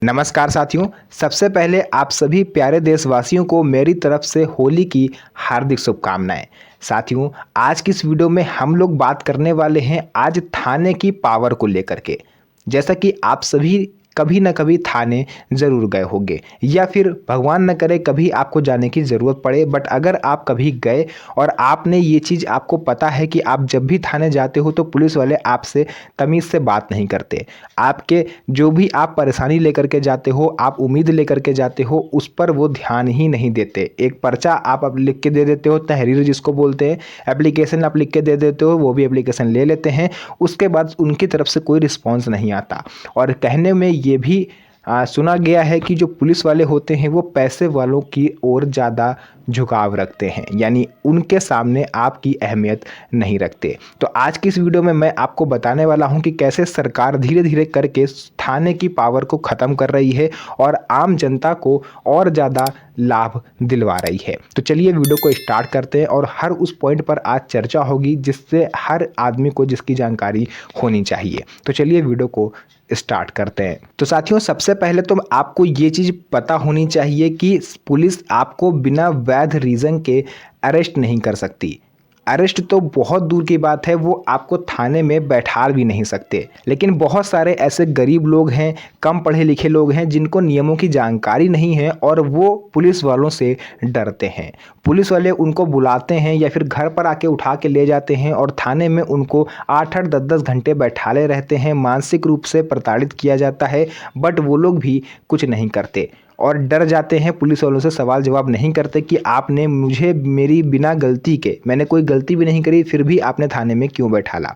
नमस्कार साथियों। सबसे पहले आप सभी प्यारे देशवासियों को मेरी तरफ से होली की हार्दिक शुभकामनाएं। साथियों, आज की इस वीडियो में हम लोग बात करने वाले हैं आज थाने की पावर को लेकर के। जैसा कि आप सभी कभी ना कभी थाने ज़रूर गए होंगे या फिर भगवान न करे कभी आपको जाने की ज़रूरत पड़े, बट अगर आप कभी गए और आपने ये चीज़ आपको पता है कि आप जब भी थाने जाते हो तो पुलिस वाले आपसे तमीज़ से बात नहीं करते। आपके जो भी आप परेशानी लेकर के जाते हो, आप उम्मीद लेकर के जाते हो, उस पर वो ध्यान ही नहीं देते। एक पर्चा आप अब लिख के दे देते हो, तहरीर जिसको बोलते हैं, एप्लीकेशन आप लिख के दे देते हो, वो भी एप्लीकेशन ले लेते हैं। उसके बाद उनकी तरफ से कोई रिस्पॉन्स नहीं आता। और कहने में ये भी सुना गया है कि जो पुलिस वाले होते हैं वो पैसे वालों की ओर ज़्यादा झुकाव रखते हैं, यानी उनके सामने आपकी अहमियत नहीं रखते। तो आज की इस वीडियो में मैं आपको बताने वाला हूं कि कैसे सरकार धीरे धीरे करके थाने की पावर को ख़त्म कर रही है और आम जनता को और ज़्यादा लाभ दिलवा रही है। तो चलिए वीडियो को स्टार्ट करते हैं और हर उस पॉइंट पर आज चर्चा होगी जिससे हर आदमी को जिसकी जानकारी होनी चाहिए। तो चलिए वीडियो को स्टार्ट करते हैं। तो साथियों, सबसे पहले तो आपको ये चीज़ पता होनी चाहिए कि पुलिस आपको बिना वैध रीज़न के अरेस्ट नहीं कर सकती। अरेस्ट तो बहुत दूर की बात है, वो आपको थाने में बैठा भी नहीं सकते। लेकिन बहुत सारे ऐसे गरीब लोग हैं, कम पढ़े लिखे लोग हैं जिनको नियमों की जानकारी नहीं है और वो पुलिस वालों से डरते हैं। पुलिस वाले उनको बुलाते हैं या फिर घर पर आके उठा के ले जाते हैं और थाने में उनको 8-8 10-10 घंटे बैठाले रहते हैं। मानसिक रूप से प्रताड़ित किया जाता है, बट वो लोग भी कुछ नहीं करते और डर जाते हैं। पुलिस वालों से सवाल जवाब नहीं करते कि आपने मुझे मेरी बिना गलती के, मैंने कोई गलती भी नहीं करी, फिर भी आपने थाने में क्यों बैठाला।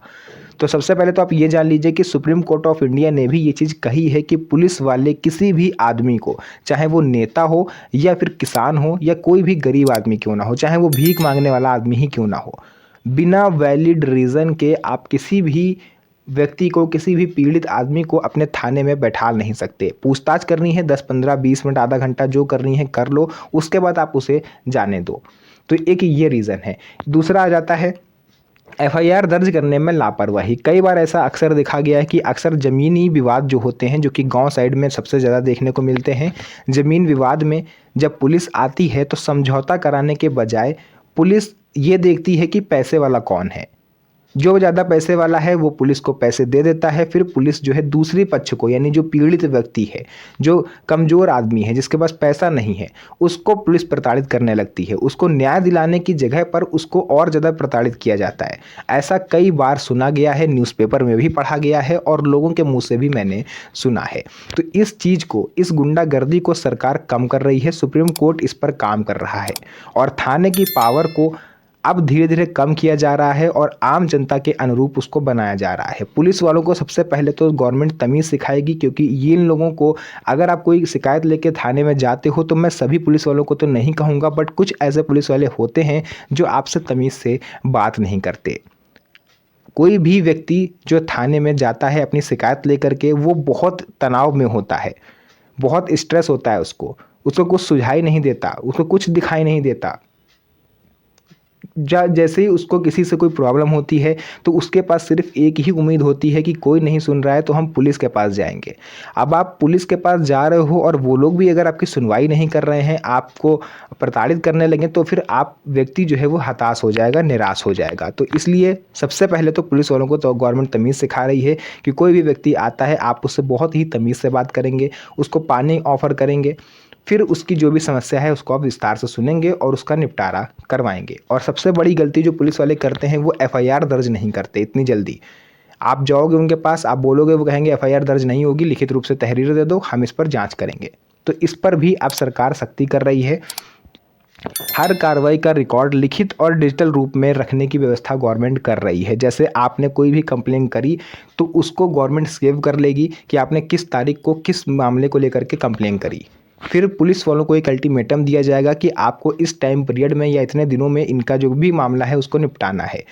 तो सबसे पहले तो आप ये जान लीजिए कि सुप्रीम कोर्ट ऑफ इंडिया ने भी ये चीज़ कही है कि पुलिस वाले किसी भी आदमी को, चाहे वो नेता हो या फिर किसान हो या कोई भी गरीब आदमी क्यों ना हो, चाहे वो भीख मांगने वाला आदमी ही क्यों ना हो, बिना वैलिड रीज़न के आप किसी भी व्यक्ति को, किसी भी पीड़ित आदमी को अपने थाने में बैठा नहीं सकते। पूछताछ करनी है 10-15-20 मिनट, आधा घंटा जो करनी है कर लो, उसके बाद आप उसे जाने दो। तो एक ये रीज़न है। दूसरा आ जाता है एफआईआर दर्ज करने में लापरवाही। कई बार ऐसा अक्सर देखा गया है कि अक्सर ज़मीनी विवाद जो होते हैं, जो कि गांव साइड में सबसे ज़्यादा देखने को मिलते हैं, ज़मीन विवाद में जब पुलिस आती है तो समझौता कराने के बजाय पुलिस ये देखती है कि पैसे वाला कौन है। जो ज़्यादा पैसे वाला है वो पुलिस को पैसे दे देता है। फिर पुलिस जो है दूसरी पक्ष को, यानी जो पीड़ित व्यक्ति है, जो कमज़ोर आदमी है, जिसके पास पैसा नहीं है, उसको पुलिस प्रताड़ित करने लगती है। उसको न्याय दिलाने की जगह पर उसको और ज़्यादा प्रताड़ित किया जाता है। ऐसा कई बार सुना गया है, न्यूज़पेपर में भी पढ़ा गया है और लोगों के मुँह से भी मैंने सुना है। तो इस चीज़ को, इस गुंडागर्दी को सरकार कम कर रही है। सुप्रीम कोर्ट इस पर काम कर रहा है और थाने की पावर को अब धीरे धीरे कम किया जा रहा है और आम जनता के अनुरूप उसको बनाया जा रहा है। पुलिस वालों को सबसे पहले तो गवर्नमेंट तमीज़ सिखाएगी, क्योंकि ये इन लोगों को, अगर आप कोई शिकायत लेके थाने में जाते हो, तो मैं सभी पुलिस वालों को तो नहीं कहूँगा, बट कुछ ऐसे पुलिस वाले होते हैं जो आपसे तमीज़ से बात नहीं करते। कोई भी व्यक्ति जो थाने में जाता है अपनी शिकायत लेकर के, वो बहुत तनाव में होता है, बहुत स्ट्रेस होता है, उसको कुछ सुझाई नहीं देता, उसको कुछ दिखाई नहीं देता। जैसे ही उसको किसी से कोई प्रॉब्लम होती है तो उसके पास सिर्फ एक ही उम्मीद होती है कि कोई नहीं सुन रहा है तो हम पुलिस के पास जाएंगे। अब आप पुलिस के पास जा रहे हो और वो लोग भी अगर आपकी सुनवाई नहीं कर रहे हैं, आपको प्रताड़ित करने लगे, तो फिर आप व्यक्ति जो है वो हताश हो जाएगा, निराश हो जाएगा। तो इसलिए सबसे पहले तो पुलिस वालों को तो गवर्नमेंट तमीज़ सिखा रही है कि कोई भी व्यक्ति आता है, आप उससे बहुत ही तमीज़ से बात करेंगे, उसको पानी ऑफर करेंगे, फिर उसकी जो भी समस्या है उसको आप विस्तार से सुनेंगे और उसका निपटारा करवाएंगे। और सबसे बड़ी गलती जो पुलिस वाले करते हैं, वो एफआईआर दर्ज नहीं करते इतनी जल्दी। आप जाओगे उनके पास, आप बोलोगे, वो कहेंगे एफआईआर दर्ज नहीं होगी, लिखित रूप से तहरीर दे दो, हम इस पर जांच करेंगे। तो इस पर भी अब सरकार सख्ती कर रही है। हर कार्रवाई का रिकॉर्ड लिखित और डिजिटल रूप में रखने की व्यवस्था गवर्नमेंट कर रही है। जैसे आपने कोई भी कंप्लेंट करी तो उसको गवर्नमेंट सेव कर लेगी कि आपने किस तारीख को किस मामले को लेकर के कंप्लेंट करी। फिर पुलिस वालों को एक अल्टीमेटम दिया जाएगा कि आपको इस टाइम पीरियड में या इतने दिनों में इनका जो भी मामला है उसको निपटाना है।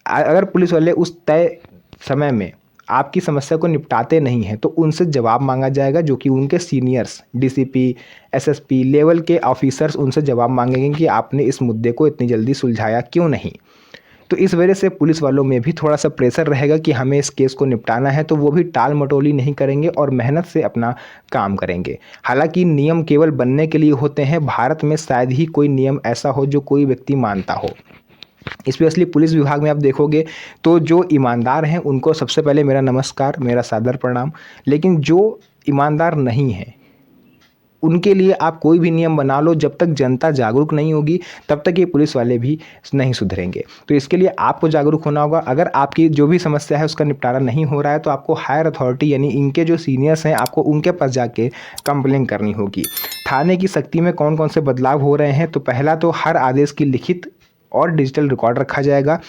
अगर पुलिस वाले उस तय समय में आपकी समस्या को निपटाते नहीं हैं तो उनसे जवाब मांगा जाएगा, जो कि उनके सीनियर्स, डीसीपी, एसएसपी लेवल के ऑफिसर्स उनसे जवाब मांगेंगे कि आपने इस मुद्दे को इतनी जल्दी सुलझाया क्यों नहीं। तो इस वजह से पुलिस वालों में भी थोड़ा सा प्रेशर रहेगा कि हमें इस केस को निपटाना है, तो वो भी टाल मटोली नहीं करेंगे और मेहनत से अपना काम करेंगे। हालांकि नियम केवल बनने के लिए होते हैं, भारत में शायद ही कोई नियम ऐसा हो जो कोई व्यक्ति मानता हो। स्पेशली पुलिस विभाग में आप देखोगे तो जो ईमानदार हैं उनको सबसे पहले मेरा नमस्कार, मेरा सादर प्रणाम। लेकिन जो ईमानदार नहीं है उनके लिए आप कोई भी नियम बना लो, जब तक जनता जागरूक नहीं होगी तब तक ये पुलिस वाले भी नहीं सुधरेंगे। तो इसके लिए आपको जागरूक होना होगा। अगर आपकी जो भी समस्या है उसका निपटारा नहीं हो रहा है तो आपको हायर अथॉरिटी यानी इनके जो सीनियर्स हैं आपको उनके पास जाके कंप्लेन करनी होगी। थाने की सख्ती में कौन कौन से बदलाव हो रहे हैं, तो पहला तो हर आदेश की लिखित और डिजिटल रिकॉर्ड रखा जाएगा।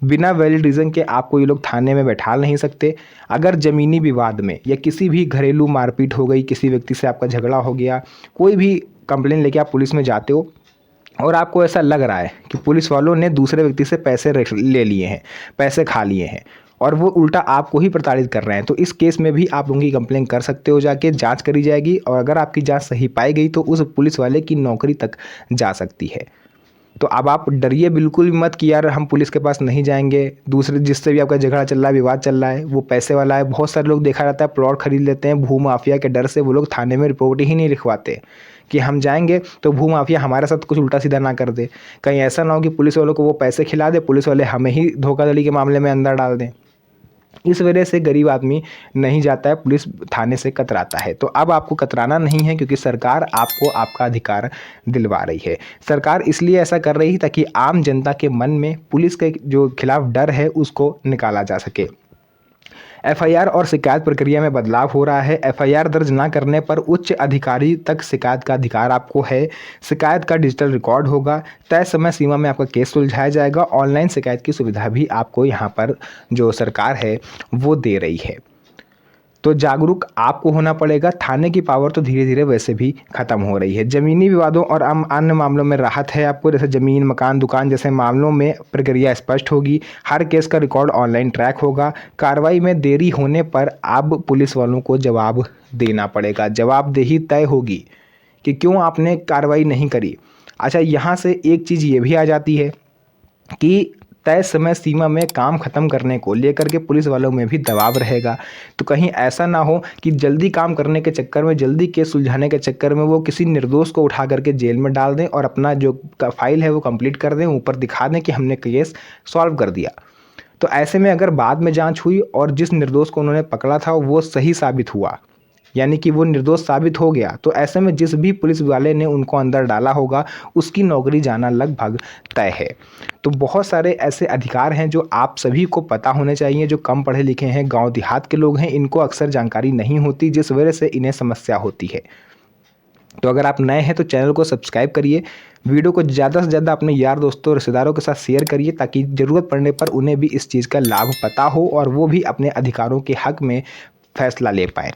बिना वैलिड रीज़न के आपको ये लोग थाने में बैठा नहीं सकते। अगर ज़मीनी विवाद में या किसी भी घरेलू मारपीट हो गई, किसी व्यक्ति से आपका झगड़ा हो गया, कोई भी कंप्लेन लेके आप पुलिस में जाते हो और आपको ऐसा लग रहा है कि पुलिस वालों ने दूसरे व्यक्ति से पैसे ले लिए हैं, पैसे खा लिए हैं और वो उल्टा आपको ही प्रताड़ित कर रहे हैं, तो इस केस में भी आप उनकी कंप्लेन कर सकते हो। जाके जांच करी जाएगी और अगर आपकी जांच सही पाई गई तो उस पुलिस वाले की नौकरी तक जा सकती है। तो अब आप डरिए बिल्कुल भी मत कि यार हम पुलिस के पास नहीं जाएंगे। दूसरे जिससे भी आपका झगड़ा चल रहा है, विवाद चल रहा है, वो पैसे वाला है। बहुत सारे लोग देखा जाता है प्लॉट खरीद लेते हैं, भू माफिया के डर से वो लोग थाने में रिपोर्ट ही नहीं लिखवाते कि हम जाएंगे तो भू माफिया हमारे साथ कुछ उल्टा सीधा ना कर दे। कहीं ऐसा ना हो कि पुलिस वालों को वो पैसे खिला दे, पुलिस वाले हमें ही धोखाधड़ी के मामले में अंदर डाल दें। इस वजह से गरीब आदमी नहीं जाता है, पुलिस थाने से कतराता है। तो अब आपको कतराना नहीं है क्योंकि सरकार आपको आपका अधिकार दिलवा रही है। सरकार इसलिए ऐसा कर रही है ताकि आम जनता के मन में पुलिस के जो खिलाफ डर है उसको निकाला जा सके। एफआईआर और शिकायत प्रक्रिया में बदलाव हो रहा है। एफआईआर दर्ज न करने पर उच्च अधिकारी तक शिकायत का अधिकार आपको है। शिकायत का डिजिटल रिकॉर्ड होगा। तय समय सीमा में आपका केस सुलझाया जाएगा। ऑनलाइन शिकायत की सुविधा भी आपको यहाँ पर जो सरकार है वो दे रही है। तो जागरूक आपको होना पड़ेगा। थाने की पावर तो धीरे धीरे वैसे भी खत्म हो रही है। ज़मीनी विवादों और अन्य मामलों में राहत है आपको, जैसे ज़मीन, मकान, दुकान जैसे मामलों में प्रक्रिया स्पष्ट होगी। हर केस का रिकॉर्ड ऑनलाइन ट्रैक होगा। कार्रवाई में देरी होने पर अब पुलिस वालों को जवाब देना पड़ेगा। जवाबदेही तय होगी कि क्यों आपने कार्रवाई नहीं करी। अच्छा, यहाँ से एक चीज़ ये भी आ जाती है कि तय समय सीमा में काम खत्म करने को लेकर के पुलिस वालों में भी दबाव रहेगा। तो कहीं ऐसा ना हो कि जल्दी काम करने के चक्कर में, जल्दी केस सुलझाने के चक्कर में वो किसी निर्दोष को उठा करके जेल में डाल दें और अपना जो फाइल है वो कंप्लीट कर दें, ऊपर दिखा दें कि हमने केस सॉल्व कर दिया। तो ऐसे में अगर बाद में जांच हुई और जिस निर्दोष को उन्होंने पकड़ा था वो सही साबित हुआ, यानी कि वो निर्दोष साबित हो गया, तो ऐसे में जिस भी पुलिस वाले ने उनको अंदर डाला होगा उसकी नौकरी जाना लगभग तय है। तो बहुत सारे ऐसे अधिकार हैं जो आप सभी को पता होने चाहिए। जो कम पढ़े लिखे हैं, गांव देहात के लोग हैं, इनको अक्सर जानकारी नहीं होती, जिस वजह से इन्हें समस्या होती है। तो अगर आप नए हैं तो चैनल को सब्सक्राइब करिए, वीडियो को ज़्यादा से ज़्यादा अपने यार दोस्तों रिश्तेदारों के साथ शेयर करिए ताकि ज़रूरत पड़ने पर उन्हें भी इस चीज़ का लाभ पता हो और वो भी अपने अधिकारों के हक में फैसला ले पाएँ।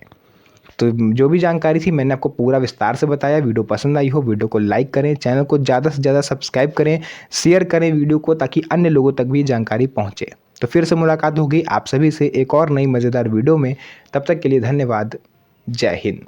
तो जो भी जानकारी थी मैंने आपको पूरा विस्तार से बताया। वीडियो पसंद आई हो वीडियो को लाइक करें, चैनल को ज़्यादा से ज़्यादा सब्सक्राइब करें, शेयर करें वीडियो को ताकि अन्य लोगों तक भी जानकारी पहुंचे। तो फिर से मुलाकात होगी आप सभी से एक और नई मज़ेदार वीडियो में। तब तक के लिए धन्यवाद। जय हिंद।